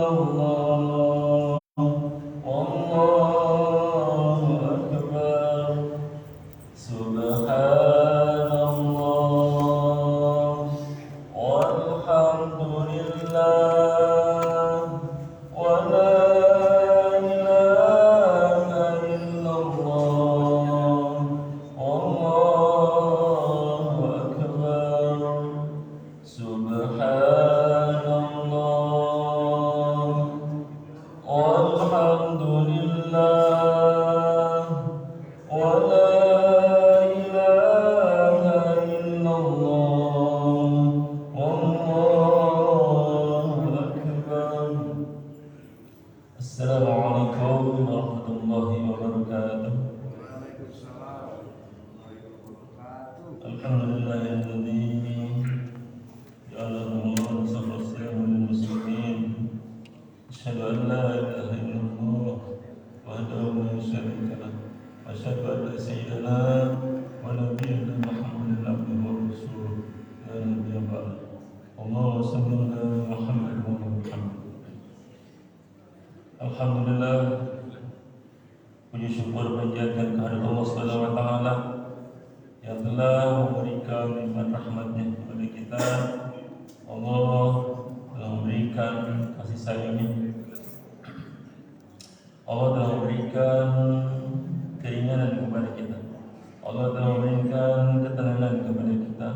illallah, wallahu akbar, subhanallah, walhamdulillah, wa la ilaha illallah, wallahu akbar, subhanallah, walhamdulillah, wa la ilaha illallah, wallahu akbar. Assalamualaikum warahmatullahi wabarakatuh. Alhamdulillahilladzi ja'ala Ramadan shahran lil muslimin. Asyhadu an la ilaha illallah wahdahu la syarika lah. Wa asyhadu anna sayyidana wa nabiyyana Muhammadan abduhu wa rasuluh. La nabiyya ba'da. Allahumma shalli ala Muhammad wa ala Muhammad. Alhamdulillah, puji syukur panjatkan kehadirat Allah Subhanahu wa taala yang telah memberikan nikmat rahmat-Nya kepada kita. Allah telah memberikan kasih sayang-Nya. Allah telah memberikan keinginan kepada kita. Allah telah memberikan ketenangan kepada kita,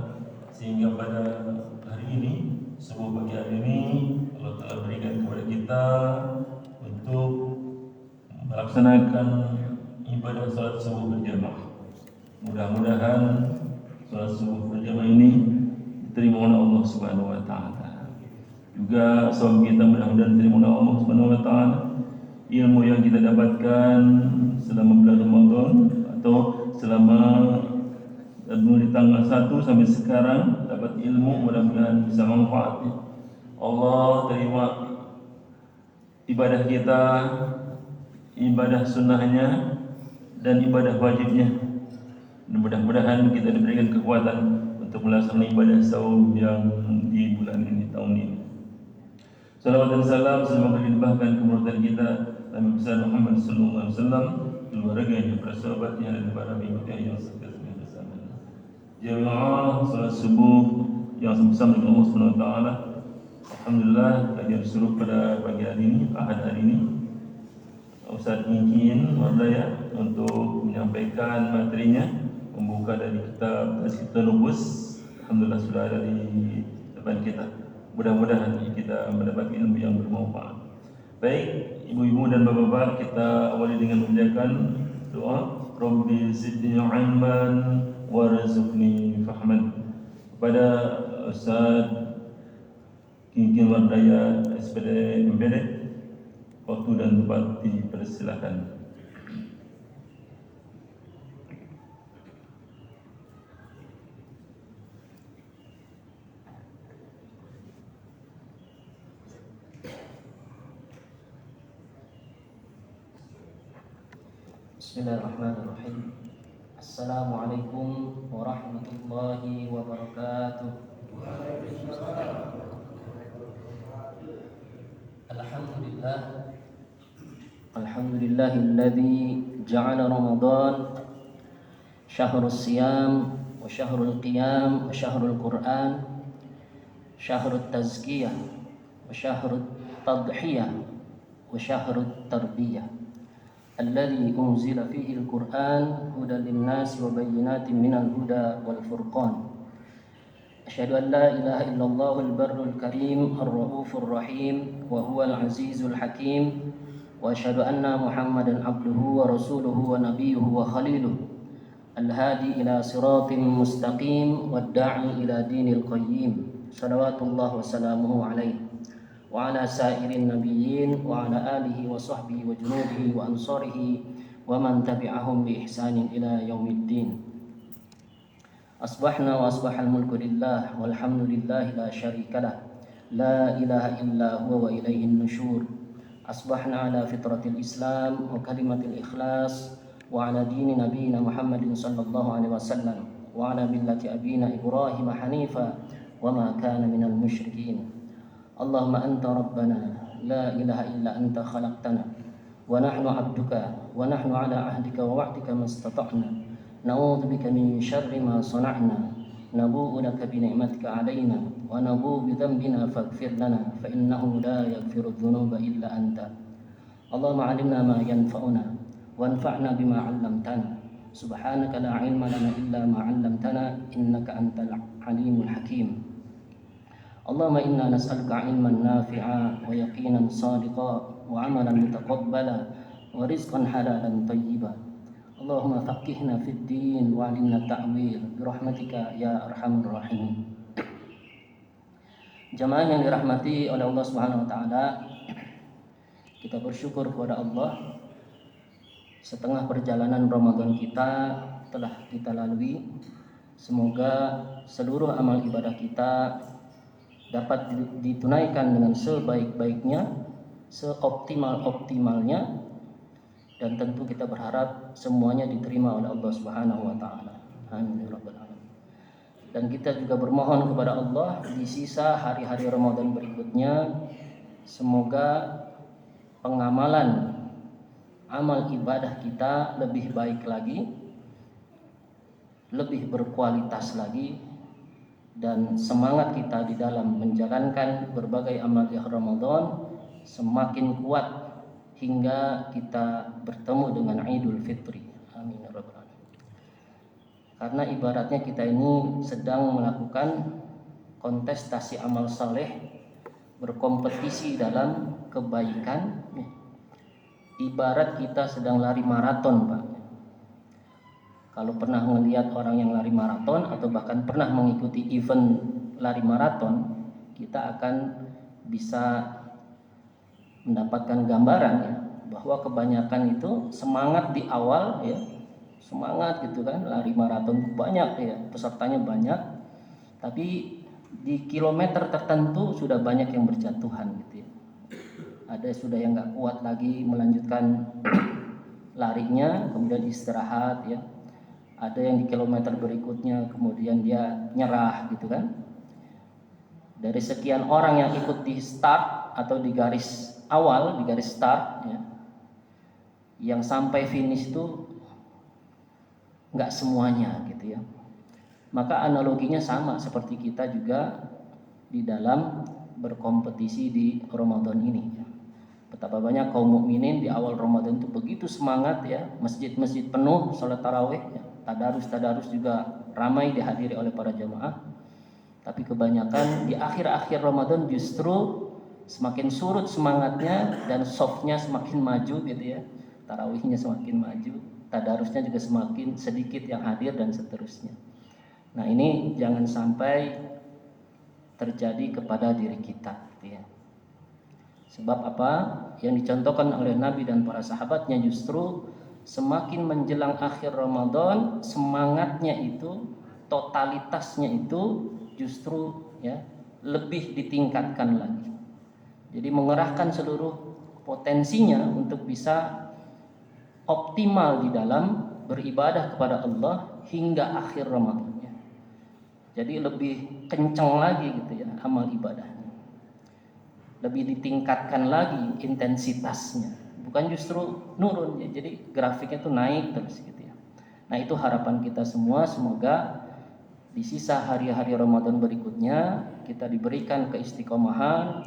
sehingga pada hari ini, subuh pagi hari ini, Allah telah berikan kepada kita untuk melaksanakan ibadah salat subuh berjamaah. Mudah-mudahan salat subuh berjamaah ini diterima oleh Allah Subhanahu wa taala. Juga saum kita mudah-mudahan diterima oleh Allah Subhanahu wa taala. Ilmu yang kita dapatkan selama bulan Ramadan atau selama di tanggal 1 sampai sekarang dapat ilmu, mudah-mudahan bisa manfaatnya. Allah terima ibadah kita, ibadah sunnahnya dan ibadah wajibnya. Mudah-mudahan kita diberikan kekuatan untuk melaksanakan ibadah saum yang di bulan ini, tahun ini. Salawat dan salam semoga dilimpahkan kemuliaan kita Nabi besar Muhammad sallallahu alaihi wasallam, keluarganya, para sahabatnya dan para pengikutnya yang setia bersama. Jamaah salat subuh yang sama-sama dengan Allah Subhanahu wa taala. Alhamdulillah, kajian suruh pada pagi hari ini, Ahad hari ini, Ustaz Ingin Wardaya untuk menyampaikan materinya, membuka dari kitab Tanubus. Alhamdulillah sudah ada di depan kita. Mudah-mudahan kita mendapat ilmu yang bermanfaat. Baik, ibu-ibu dan bapak-bapak, kita awali dengan menjalankan doa. Rabbi zidni ilman warzuqni fahman. Kepada Ustaz Ingin Wardaya SPD MPD, waktu dan tempat dipersilakan. Bismillahirrahmanirrahim. Assalamualaikum warahmatullahi wabarakatuh. Alhamdulillahilladzi ja'ala Ramadan syahrul siyam wa syahrul qiyam wa syahrul Qur'an, syahrul tazkiyah wa syahrul tadhiyah wa syahrul tarbiyah. الذي أنزل فيه القرآن هدى للناس وبينات من الهدى والفرقان. أشهد أن لا إله إلا الله البر الكريم الرؤوف الرحيم وهو العزيز الحكيم، وأشهد أن محمدا عبده ورسوله ونبيه وخليله الهادي إلى صراط مستقيم والداعي إلى دين القيم، صلوات الله وسلامه عليه وعلى سائر النبيين وعلى آله وصحبه وجنوده وأنصاره ومن تبعهم بإحسان إلى يوم الدين. أصبحنا وأصبح الملك لله والحمد لله لا شريك له، لا إله إلا هو وإليه النشور. أصبحنا على فطرة الإسلام وكلمة الإخلاص وعلى دين نبينا محمد صلى الله عليه وسلم وعلى ملة أبينا إبراهيم حنيفا وما كان من المشركين. اللهم أنت ربنا لا إله إلا أنت خلقتنا ونحن عبدك ونحن على عهدك ووعدك ما استطعنا نعوذ بك من شر ما صنعنا نبوء لك بنعمتك علينا ونبوء بذنبنا فاغفر لنا فإنه لا يغفر الذنوب إلا أنت اللهم علمنا ما ينفعنا وانفعنا بما علمتنا سبحانك لا علم لنا إلا ما علمتنا إنك أنت العليم الحكيم اللهم إنا نسألك علما نافعا ويقينا صادقا وعملا متقبلا ورزقا حلالا طيبا اللهم فقهنا في الدين وعلمنا التأويل برحمتك يا أرحم الراحمين. Jamaah yang dirahmati oleh Allah Subhanahu wa taala, kita bersyukur kepada Allah setengah perjalanan Ramadan kita telah kita lalui. Semoga seluruh amal ibadah kita dapat ditunaikan dengan sebaik-baiknya, seoptimal-optimalnya, dan tentu kita berharap semuanya diterima oleh Allah Subhanahu wa taala. Amin ya rabbal alamin. Dan kita juga bermohon kepada Allah di sisa hari-hari Ramadan berikutnya, semoga pengamalan amal ibadah kita lebih baik lagi, lebih berkualitas lagi, dan semangat kita di dalam menjalankan berbagai amal di Ramadan semakin kuat hingga kita bertemu dengan Idul Fitri. Amin ya rabbal alamin. Karena ibaratnya kita ini sedang melakukan kontestasi amal saleh, berkompetisi dalam kebaikan. Ibarat kita sedang lari maraton, Pak. Kalau pernah melihat orang yang lari maraton atau bahkan pernah mengikuti event lari maraton, kita akan bisa mendapatkan gambaran ya, bahwa kebanyakan itu semangat di awal ya, semangat gitu kan, lari maraton banyak ya, pesertanya banyak, tapi di kilometer tertentu sudah banyak yang berjatuhan gitu ya. Ada sudah yang nggak kuat lagi melanjutkan larinya, kemudian istirahat ya. Ada yang di kilometer berikutnya kemudian dia nyerah gitu kan. Dari sekian orang yang ikut di start atau di garis awal, di garis start ya, yang sampai finish itu nggak semuanya gitu ya. Maka analoginya sama seperti kita juga di dalam berkompetisi di Ramadan ini. Betapa banyak kaum mukminin di awal Ramadan itu begitu semangat ya, masjid-masjid penuh salat tarawih ya, tadarus juga ramai dihadiri oleh para jamaah. Tapi kebanyakan di akhir-akhir Ramadan justru semakin surut semangatnya dan softnya semakin maju gitu ya. Tarawihnya semakin maju, tadarusnya juga semakin sedikit yang hadir dan seterusnya. Nah, ini jangan sampai terjadi kepada diri kita gitu ya. Sebab apa? Yang dicontohkan oleh Nabi dan para sahabatnya justru semakin menjelang akhir Ramadan, semangatnya itu, totalitasnya itu justru ya lebih ditingkatkan lagi. Jadi mengerahkan seluruh potensinya untuk bisa optimal di dalam beribadah kepada Allah hingga akhir Ramadannya. Jadi lebih kencang lagi gitu ya amal ibadahnya. Lebih ditingkatkan lagi intensitasnya, bukan justru nurun ya. Jadi grafiknya tuh naik terus gitu ya. Nah, itu harapan kita semua, semoga di sisa hari-hari Ramadan berikutnya kita diberikan keistiqomahan,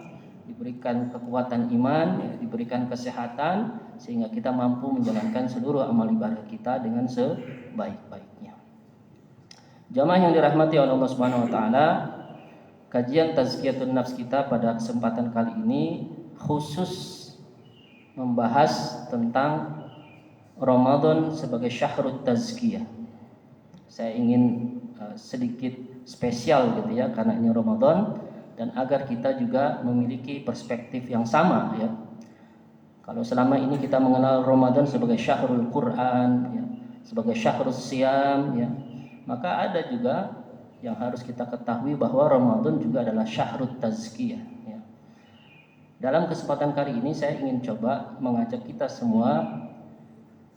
diberikan kekuatan iman ya, diberikan kesehatan sehingga kita mampu menjalankan seluruh amal ibadah kita dengan sebaik-baiknya. Jamaah yang dirahmati oleh Allah Subhanahu wa taala, kajian tazkiyatun nafs kita pada kesempatan kali ini khusus membahas tentang Ramadan sebagai syahrut tazkiyah. Saya ingin sedikit spesial gitu ya, karena ini Ramadan dan agar kita juga memiliki perspektif yang sama ya. Kalau selama ini kita mengenal Ramadan sebagai syahrul Quran ya, sebagai syahrus siyam ya, maka ada juga yang harus kita ketahui bahwa Ramadan juga adalah syahrut tazkiyah ya. Dalam kesempatan kali ini saya ingin coba mengajak kita semua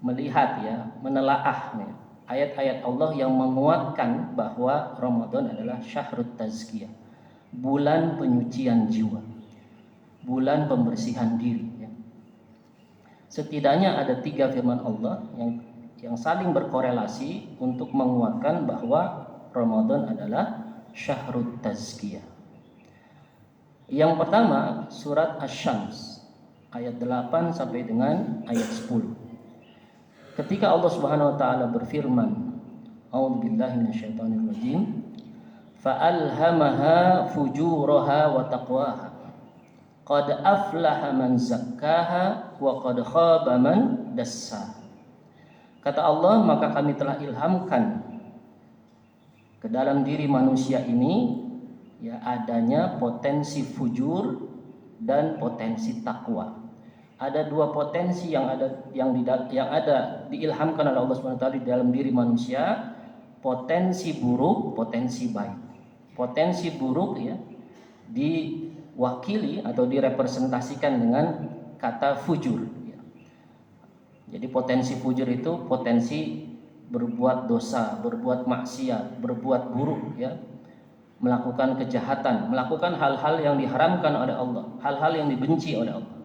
melihat ya, menelaah ya, ayat-ayat Allah yang menguatkan bahwa Ramadan adalah syahrut tazkiyah, bulan penyucian jiwa. bulan pembersihan diri. Ya. Setidaknya ada 3 firman Allah yang saling berkorelasi untuk menguatkan bahwa Ramadan adalah syahrut tazkiyah. Yang pertama surat Asy-Syams ayat 8 sampai dengan ayat 10. Ketika Allah Subhanahu wa taala berfirman, A'udzubillahi minasyaitonirrajim, fa'alhamaha fujuraha wa taqwaha. Qad aflaha man zakkaha wa qad khaba man dassaha. Kata Allah, maka kami telah ilhamkan ke dalam diri manusia ini ya adanya potensi fujur dan potensi takwa. Ada 2 potensi yang ada diilhamkan oleh Allah Subhanahu wa taala di dalam diri manusia, potensi buruk, potensi baik. Potensi buruk ya diwakili atau direpresentasikan dengan kata fujur ya. Jadi potensi fujur itu potensi berbuat dosa, berbuat maksiat, berbuat buruk ya, melakukan kejahatan, melakukan hal-hal yang diharamkan oleh Allah, hal-hal yang dibenci oleh Allah.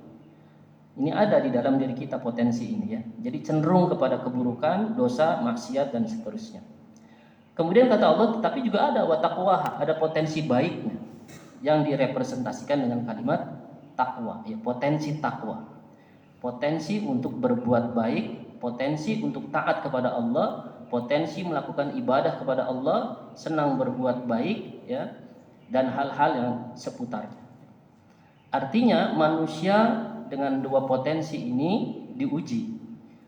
Ini ada di dalam diri kita potensi ini ya. Jadi cenderung kepada keburukan, dosa, maksiat dan seterusnya. Kemudian kata Allah, tetapi juga ada wataqwaha, ada potensi baiknya yang direpresentasikan dengan kalimat takwa, ya, potensi takwa. Potensi untuk berbuat baik, potensi untuk taat kepada Allah, potensi melakukan ibadah kepada Allah, senang berbuat baik ya, dan hal-hal yang seputarnya. Artinya manusia dengan 2 potensi ini diuji,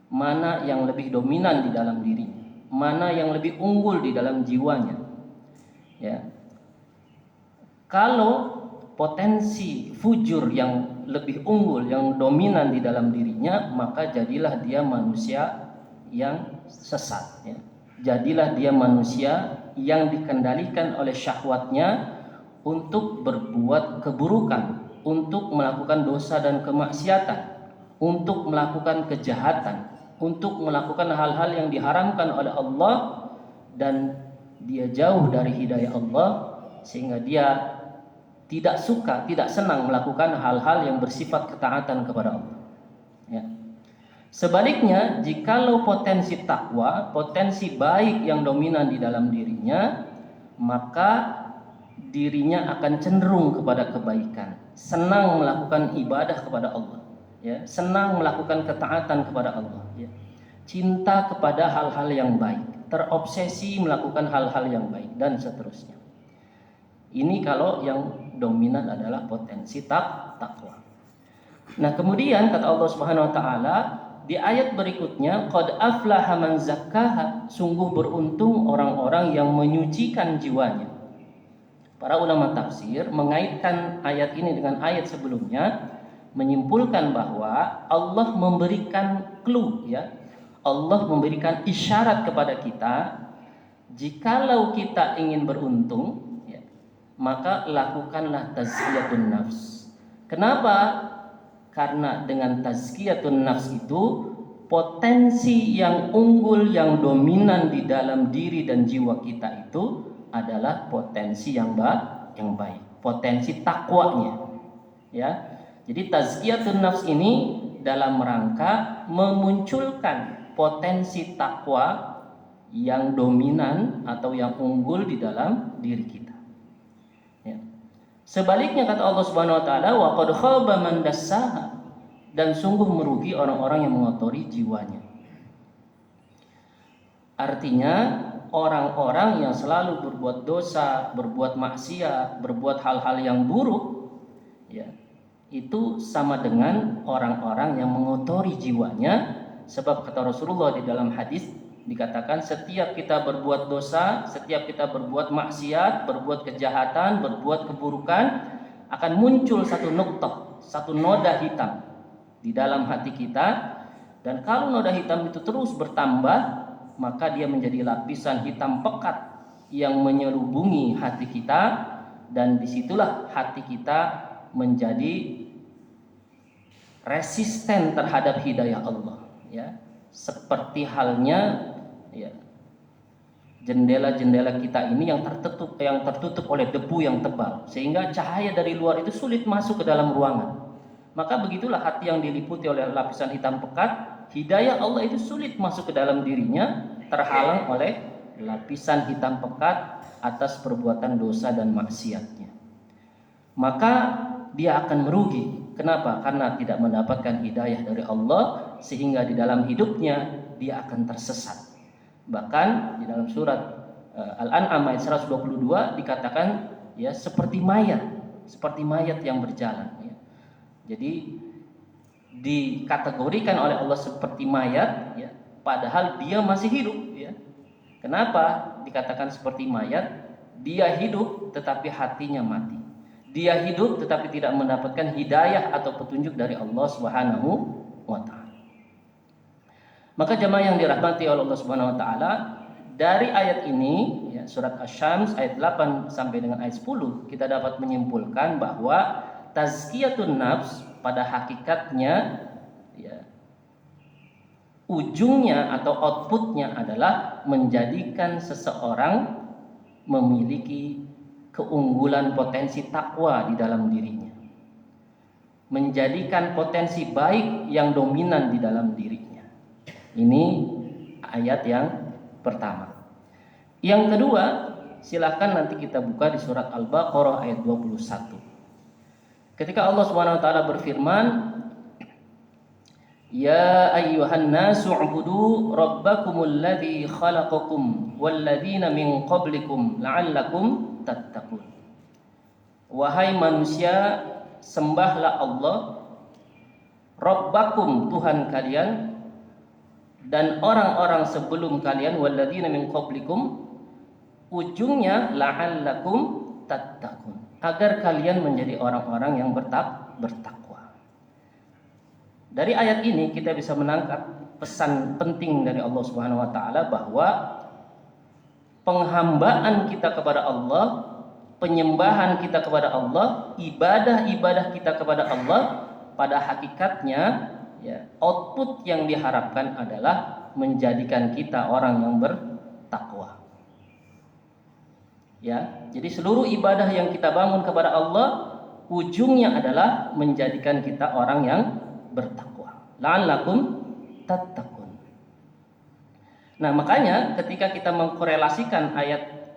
mana yang lebih dominan di dalam dirinya, mana yang lebih unggul di dalam jiwanya. Ya. Kalau potensi fujur yang lebih unggul, yang dominan di dalam dirinya, maka jadilah dia manusia yang sesat. Ya. Jadilah dia manusia yang dikendalikan oleh syahwatnya untuk berbuat keburukan, untuk melakukan dosa dan kemaksiatan, untuk melakukan kejahatan, untuk melakukan hal-hal yang diharamkan oleh Allah, dan dia jauh dari hidayah Allah sehingga dia tidak suka, tidak senang melakukan hal-hal yang bersifat ketaatan kepada Allah. Ya. Sebaliknya, jikalau potensi takwa, potensi baik yang dominan di dalam dirinya, maka dirinya akan cenderung kepada kebaikan, senang melakukan ibadah kepada Allah, ya, senang melakukan ketaatan kepada Allah, ya, cinta kepada hal-hal yang baik, terobsesi melakukan hal-hal yang baik dan seterusnya. Ini kalau yang dominan adalah potensi takwa. Nah, kemudian kata Allah Subhanahu wa taala di ayat berikutnya, qad aflaha man zakkaha, sungguh beruntung orang-orang yang menyucikan jiwanya. Para ulama tafsir mengaitkan ayat ini dengan ayat sebelumnya, menyimpulkan bahwa Allah memberikan clue ya. Allah memberikan isyarat kepada kita, jikalau kita ingin beruntung ya, maka lakukanlah tazkiyatun nafs. Kenapa? Karena dengan tazkiyatun nafs itu potensi yang unggul, yang dominan di dalam diri dan jiwa kita itu adalah potensi yang baik, potensi takwanya. Ya. Jadi tazkiyatun nafs ini dalam rangka memunculkan potensi takwa yang dominan atau yang unggul di dalam diri kita. Ya. Sebaliknya kata Allah Subhanahu wa taala, wa qad khaba man dassaha, dan sungguh merugi orang-orang yang mengotori jiwanya. Artinya orang-orang yang selalu berbuat dosa, berbuat maksiat, berbuat hal-hal yang buruk, ya, itu sama dengan orang-orang yang mengotori jiwanya. Sebab kata Rasulullah di dalam hadis dikatakan, setiap kita berbuat dosa, setiap kita berbuat maksiat, berbuat kejahatan, berbuat keburukan, akan muncul satu nuqtah, satu noda hitam di dalam hati kita. Dan kalau noda hitam itu terus bertambah, maka dia menjadi lapisan hitam pekat yang menyelubungi hati kita, dan disitulah hati kita menjadi resisten terhadap hidayah Allah, ya. Seperti halnya ya, jendela-jendela kita ini yang tertutup oleh debu yang tebal, sehingga cahaya dari luar itu sulit masuk ke dalam ruangan. maka begitulah hati yang diliputi oleh lapisan hitam pekat, hidayah Allah itu sulit masuk ke dalam dirinya, terhalang oleh lapisan hitam pekat atas perbuatan dosa dan maksiatnya. Maka dia akan merugi. Kenapa? Karena tidak mendapatkan hidayah dari Allah, sehingga di dalam hidupnya dia akan tersesat. Bahkan di dalam surat Al-An'am ayat 122 dikatakan ya seperti mayat yang berjalan ya. Jadi dikategorikan oleh Allah seperti mayat ya, padahal dia masih hidup ya. Kenapa dikatakan seperti mayat? Dia hidup tetapi hatinya mati. Dia hidup tetapi tidak mendapatkan hidayah atau petunjuk dari Allah Subhanahu wa taala. Maka jemaah yang dirahmati oleh Allah Subhanahu wa taala, dari ayat ini ya, surat Asy-Syams ayat 8 sampai dengan ayat 10 kita dapat menyimpulkan bahwa tazkiyatun nafs pada hakikatnya ya, ujungnya atau outputnya adalah menjadikan seseorang memiliki keunggulan potensi takwa di dalam dirinya, menjadikan potensi baik yang dominan di dalam dirinya. Ini ayat yang pertama. Yang kedua, silakan nanti kita buka di surat Al-Baqarah ayat 21. Ketika Allah Subhanahu wa taala berfirman, "Ya ayyuhan nasu ubudu rabbakumul ladzi khalaqakum wal ladzina min qablikum la'allakum tattaqun." Wahai manusia, sembahlah Allah, Rabbakum, Tuhan kalian, dan orang-orang sebelum kalian, walladzina min qablikum, ujungnya la'allakum tattaqun, agar kalian menjadi orang-orang yang bertakwa. Dari ayat ini kita bisa menangkap pesan penting dari Allah Subhanahu wa taala bahwa penghambaan kita kepada Allah, penyembahan kita kepada Allah, ibadah-ibadah kita kepada Allah pada hakikatnya ya, output yang diharapkan adalah menjadikan kita orang yang bertakwa. Ya, jadi seluruh ibadah yang kita bangun kepada Allah ujungnya adalah menjadikan kita orang yang bertakwa. La'allakum tattaqun. Nah, makanya ketika kita mengkorelasikan ayat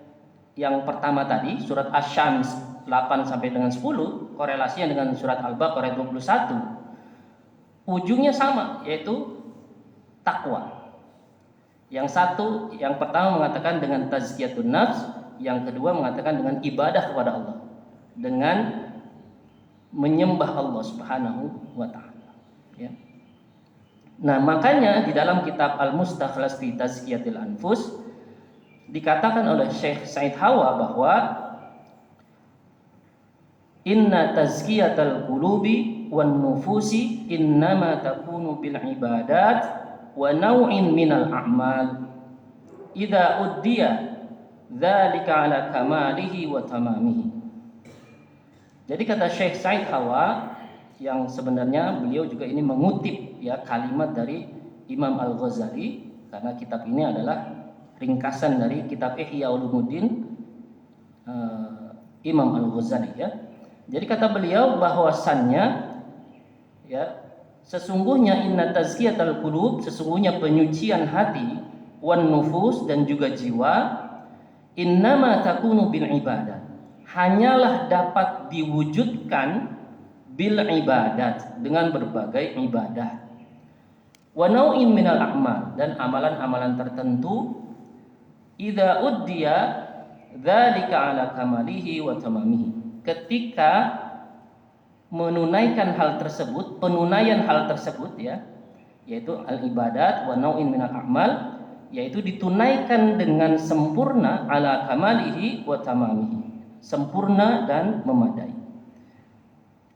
yang pertama tadi, surat Asy-Syams 8 sampai dengan 10, korelasinya dengan surat Al-Baqarah 21, ujungnya sama, yaitu takwa. Yang pertama mengatakan dengan tazkiyatun nafs, yang kedua mengatakan dengan ibadah kepada Allah, dengan menyembah Allah Subhanahu wa taala. Ya. Nah, makanya di dalam kitab Al-Mustakhlas fi Tazkiyatil Anfus dikatakan oleh Syekh Said Hawa bahwa inna tazkiyatal qulubi wan nufusi innama takunu bil ibadat wa naw'in minal a'mal idza uddiya dzalika ala kamalihi wa tamamihi. Jadi kata Syekh Said Hawa, yang sebenarnya beliau juga ini mengutip ya kalimat dari Imam Al-Ghazali, karena kitab ini adalah ringkasan dari kitab Ihya Ulumuddin Imam Al-Ghazali ya. Jadi kata beliau bahwasannya ya, sesungguhnya inna tazkiyatal qulub, sesungguhnya penyucian hati, wan nufus, dan juga jiwa, innama takunu bil ibadat, hanyalah dapat diwujudkan bil ibadat, dengan berbagai ibadah, wa nau'in minal a'mal, dan amalan-amalan tertentu, idza uddiya dzalika ala kamalihi wa tamamihi, ketika menunaikan hal tersebut, penunaian hal tersebut ya, yaitu al-ibadat wa nau'in minal a'mal, yaitu ditunaikan dengan sempurna, ala kamalihi wa tamamihi, sempurna dan memadai.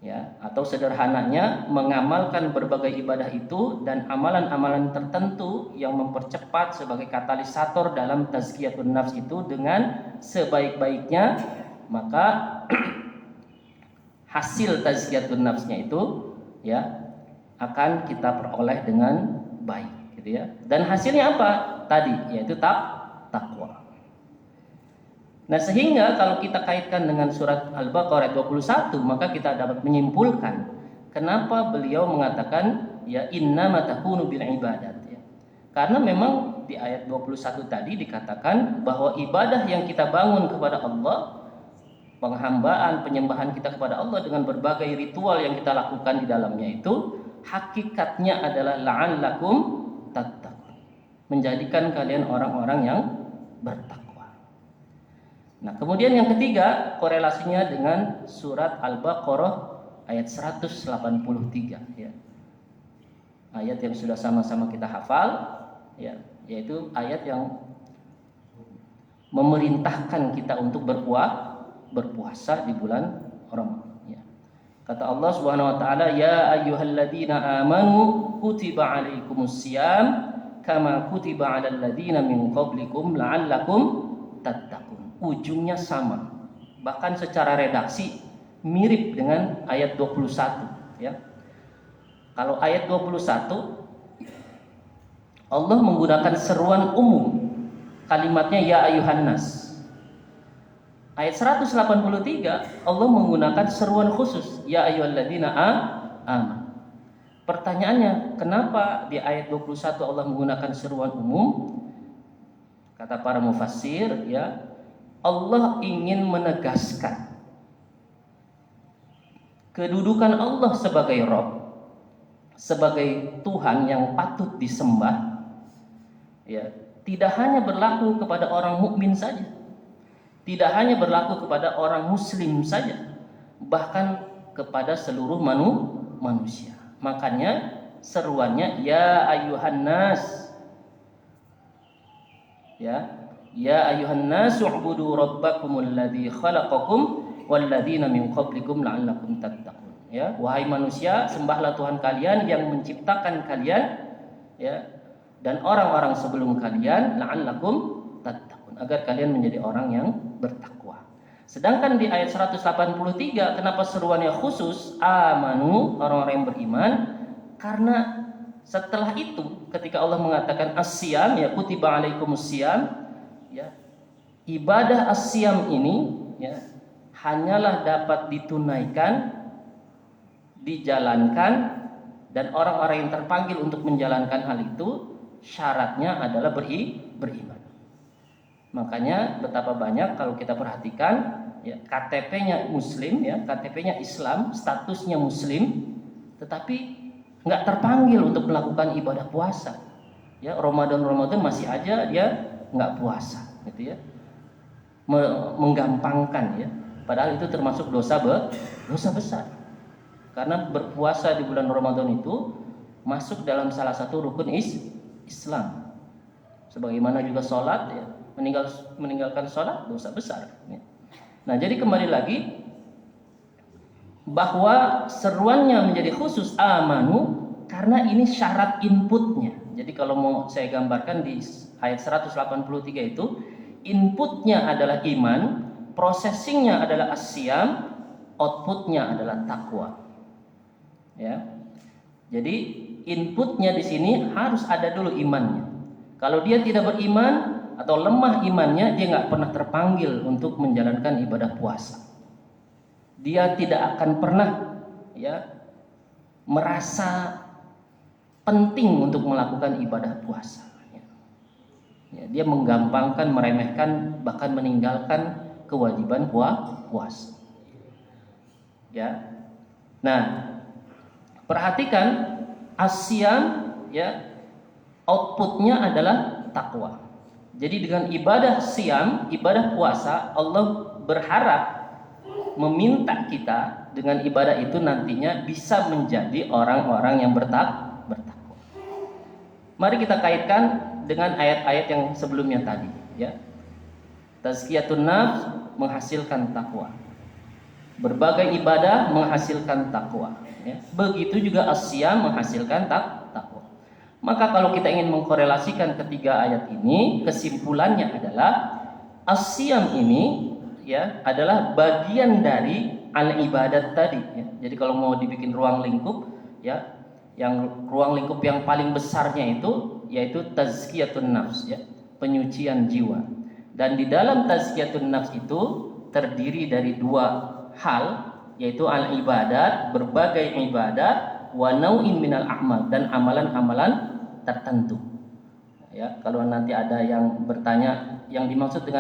Ya, atau sederhananya mengamalkan berbagai ibadah itu dan amalan-amalan tertentu yang mempercepat sebagai katalisator dalam tazkiyatun nafs itu dengan sebaik-baiknya, maka hasil tazkiyatun nafsnya itu ya akan kita peroleh dengan baik gitu ya. Dan hasilnya apa? Tadi yaitu takwa. Nah, sehingga kalau kita kaitkan dengan surat Al-Baqarah 21, maka kita dapat menyimpulkan kenapa beliau mengatakan ya innama takunu bil ibadat ya. Karena memang di ayat 21 tadi dikatakan bahwa ibadah yang kita bangun kepada Allah, penghambaan, penyembahan kita kepada Allah dengan berbagai ritual yang kita lakukan di dalamnya itu hakikatnya adalah la'allakum tattaqun, menjadikan kalian orang-orang yang bertakwa. Nah, kemudian yang ketiga korelasinya dengan surat Al-Baqarah ayat 183 ya. Ayat yang sudah sama-sama kita hafal ya, yaitu ayat yang memerintahkan kita untuk berpuasa di bulan Ramadan ya. Kata Allah Subhanahu wa taala, ya ayyuhalladzina amanu kutiba alaikumusiyam kama kutiba alal ladzina min qablikum la'allakum tattaqun. Ujungnya sama, bahkan secara redaksi mirip dengan ayat 21 ya. Kalau ayat 21 Allah menggunakan seruan umum, kalimatnya ya ayuhan nas. Ayat 183 Allah menggunakan seruan khusus, ya ayyuhalladzina amanu. Pertanyaannya, kenapa di ayat 21 Allah menggunakan seruan umum? Kata para mufassir ya, Allah ingin menegaskan kedudukan Allah sebagai Rabb, sebagai Tuhan yang patut disembah ya, tidak hanya berlaku kepada orang mukmin saja, tidak hanya berlaku kepada orang muslim saja, bahkan kepada seluruh manusia. Makanya seruannya ya ayuhan nas ya ayuhan nas u'budu rabbakumul ladzi khalaqakum walladzina min qablikum la'allakum tattaqun ya. Wahai manusia, sembahlah Tuhan kalian yang menciptakan kalian ya, dan orang-orang sebelum kalian la'allakum tattaqun, agar kalian menjadi orang yang bertakwa. Sedangkan di ayat 183 kenapa seruannya khusus amanu, orang-orang yang beriman? Karena setelah itu ketika Allah mengatakan as-siyam ya kutiba alaikumus-siyam ya, ibadah as-siyam ini ya hanyalah dapat ditunaikan, dijalankan, dan orang-orang yang terpanggil untuk menjalankan hal itu syaratnya adalah beriman. Makanya betapa banyak kalau kita perhatikan ya, KTP-nya muslim ya, KTP-nya Islam, statusnya muslim, tetapi nggak terpanggil untuk melakukan ibadah puasa ya. Ramadan masih aja dia nggak puasa gitu ya, menggampangkan ya, padahal itu termasuk dosa besar, karena berpuasa di bulan Ramadan itu masuk dalam salah satu rukun Islam, sebagaimana juga sholat ya, meninggalkan sholat dosa besar ya. Nah, jadi kembali lagi bahwa seruannya menjadi khusus amanu karena ini syarat inputnya. Jadi kalau mau saya gambarkan di ayat 183 itu, inputnya adalah iman, processingnya adalah as-siyam, outputnya adalah takwa. Ya. Jadi inputnya di sini harus ada dulu imannya. Kalau dia tidak beriman atau lemah imannya, dia nggak pernah terpanggil untuk menjalankan ibadah puasa. Dia tidak akan pernah ya merasa penting untuk melakukan ibadah puasa. Ya, dia menggampangkan, meremehkan, bahkan meninggalkan kewajiban puasa. Ya. Nah, perhatikan as-siyam ya, outputnya adalah takwa. Jadi dengan ibadah siyam, ibadah puasa, Allah berharap meminta kita dengan ibadah itu nantinya bisa menjadi orang-orang yang bertakwa. Mari kita kaitkan dengan ayat-ayat yang sebelumnya tadi ya. Tazkiyatun nafs menghasilkan takwa. Berbagai ibadah menghasilkan takwa ya. Begitu juga as-siyam menghasilkan takwa. Maka kalau kita ingin mengkorelasikan ketiga ayat ini, kesimpulannya adalah as-siyam ini ya adalah bagian dari al-ibadat tadi ya. Jadi kalau mau dibikin ruang lingkup ya, yang ruang lingkup yang paling besarnya itu yaitu tazkiyatun nafs ya, penyucian jiwa. Dan di dalam tazkiyatun nafs itu terdiri dari dua hal. yaitu al ibadat, berbagai ibadat, wa nau'in minal a'mal, dan amalan-amalan tertentu. Ya, kalau nanti ada yang bertanya yang dimaksud dengan